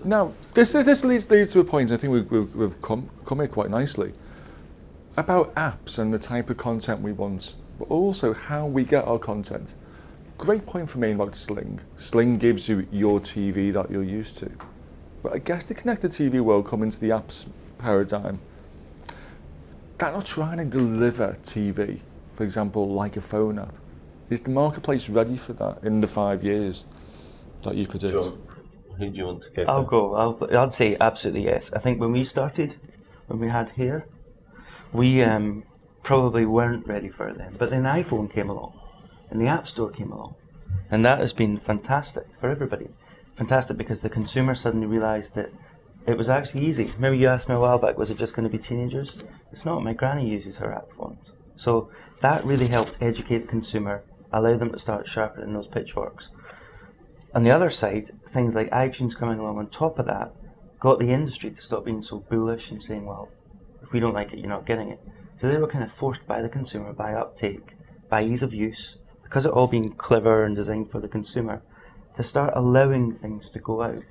Now, this leads to a point I think we've come here quite nicely, about apps and the type of content we want, but also how we get our content. Great point for me about Sling. Sling gives you your TV that you're used to. But I guess the connected TV world come into the apps paradigm. They're not trying to deliver TV, for example, like a phone app. Is the marketplace ready for that in the 5 years that you predict? Who do you want to go? I'll go. I'd say absolutely yes. I think when we started, when we had Here, we probably weren't ready for it then. But then the iPhone came along, and the App Store came along, and that has been fantastic for everybody. Fantastic because the consumer suddenly realised that it was actually easy. Remember you asked me a while back, was it just going to be teenagers? It's not. My granny uses her app phones. So that really helped educate the consumer, allow them to start sharpening those pitchforks. On the other side, things like iTunes coming along on top of that got the industry to stop being so bullish and saying, well, if we don't like it, you're not getting it. So they were kind of forced by the consumer, by uptake, by ease of use, because it all being clever and designed for the consumer, to start allowing things to go out.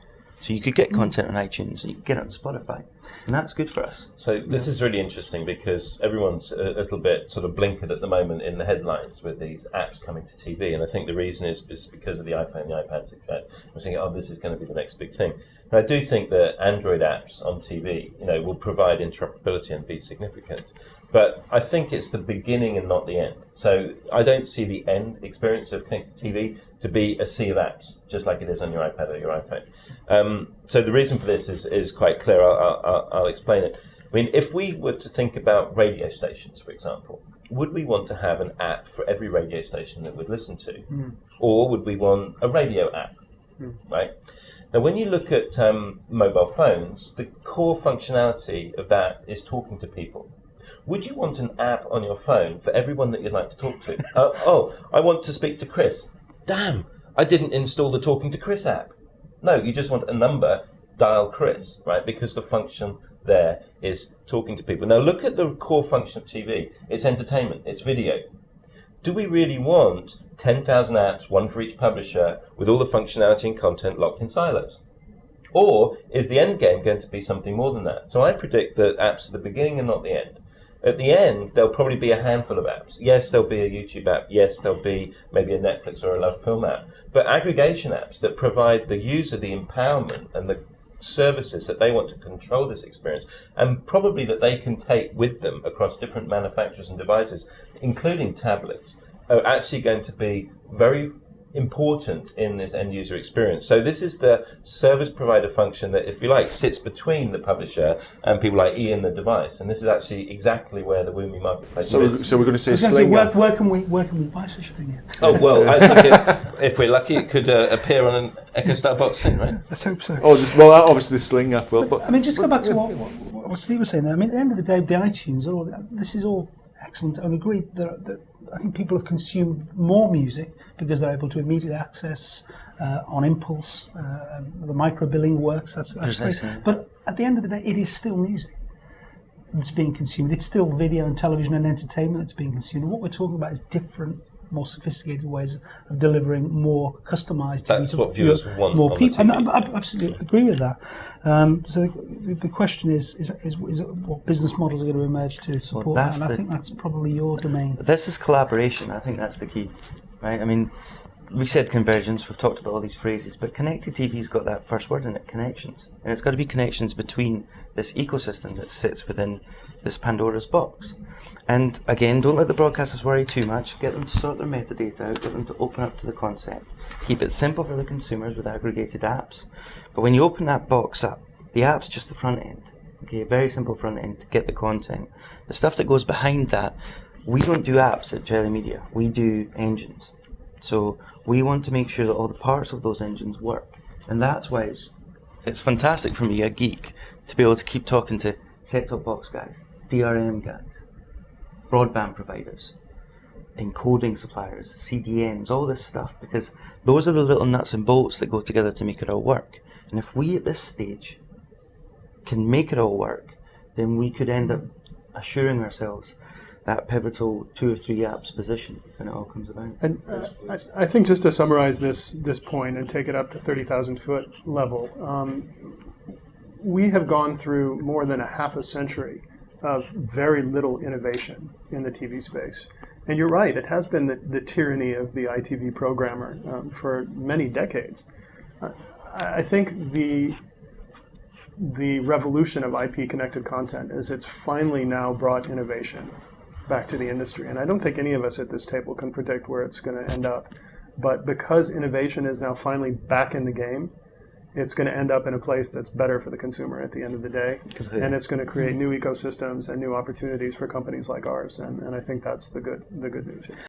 So you could get content on iTunes, and you could get it on Spotify, and that's good for us. So this is really interesting because everyone's a little bit sort of blinkered at the moment in the headlines with these apps coming to TV, and I think the reason is because of the iPhone and the iPad success. We're thinking, oh, this is going to be the next big thing. And I do think that Android apps on TV, will provide interoperability and be significant. But I think it's the beginning and not the end. So I don't see the end experience of connected TV to be a sea of apps, just like it is on your iPad or your iPhone. So the reason for this is quite clear. I'll explain it. I mean, if we were to think about radio stations, for example, would we want to have an app for every radio station that we'd listen to? Or would we want a radio app, right? Now, when you look at mobile phones, the core functionality of that is talking to people. Would you want an app on your phone for everyone that you'd like to talk to? I want to speak to Chris. Damn, I didn't install the Talking to Chris app. No, you just want a number, dial Chris, right? Because the function there is talking to people. Now, look at the core function of TV. It's entertainment. It's video. Do we really want 10,000 apps, one for each publisher, with all the functionality and content locked in silos? Or is the end game going to be something more than that? So I predict that apps are the beginning and not the end. At the end, there'll probably be a handful of apps. Yes, there'll be a YouTube app. Yes, there'll be maybe a Netflix or a Love Film app. But aggregation apps that provide the user the empowerment and the services that they want to control this experience, and probably that they can take with them across different manufacturers and devices, including tablets, are actually going to be very important in this end user experience. So this is the service provider function that, if you like, sits between the publisher and people like Ian, the device. And this is actually exactly where the Woomi marketplace is. So we're going to say Sling. Where can we buy such a thing here? Oh well, I think if we're lucky, it could appear on an Echo Star box soon, right? Let's hope so. Obviously the Sling app will. But I mean, just go back to what Steve was saying there. I mean, at the end of the day, the iTunes, this is all excellent. I agree that I think people have consumed more music because they're able to immediately access on impulse. The micro-billing works, that's great. But at the end of the day, it is still music that's being consumed. It's still video and television and entertainment that's being consumed. And what we're talking about is different, more sophisticated ways of delivering more customised. That's what viewers want. More people, and I absolutely agree with that. So the question is what business models are going to emerge to support that? And I think that's probably your domain. This is collaboration. I think that's the key, right? I mean, we said convergence. We've talked about all these phrases, but connected TV's got that first word in it: connections, and it's got to be connections between this ecosystem that sits within this Pandora's box. And again, don't let the broadcasters worry too much. Get them to sort their metadata out, get them to open up to the concept. Keep it simple for the consumers with aggregated apps. But when you open that box up, the app's just the front end. Okay, very simple front end to get the content. The stuff that goes behind that, we don't do apps at Jelly Media. We do engines. So we want to make sure that all the parts of those engines work. And that's why it's fantastic for me, a geek, to be able to keep talking to set-top box guys, DRM guys, broadband providers, encoding suppliers, CDNs, all this stuff, because those are the little nuts and bolts that go together to make it all work. And if we at this stage can make it all work, then we could end up assuring ourselves that pivotal 2 or 3 apps position when it all comes about. And I think just to summarize this point and take it up to 30,000 foot level, we have gone through more than a half a century of very little innovation in the TV space. And you're right, it has been the tyranny of the ITV programmer for many decades. I think the revolution of IP connected content is it's finally now brought innovation back to the industry. And I don't think any of us at this table can predict where it's going to end up. But because innovation is now finally back in the game, it's going to end up in a place that's better for the consumer at the end of the day. Completely. And it's going to create new ecosystems and new opportunities for companies like ours. And I think that's the good news here.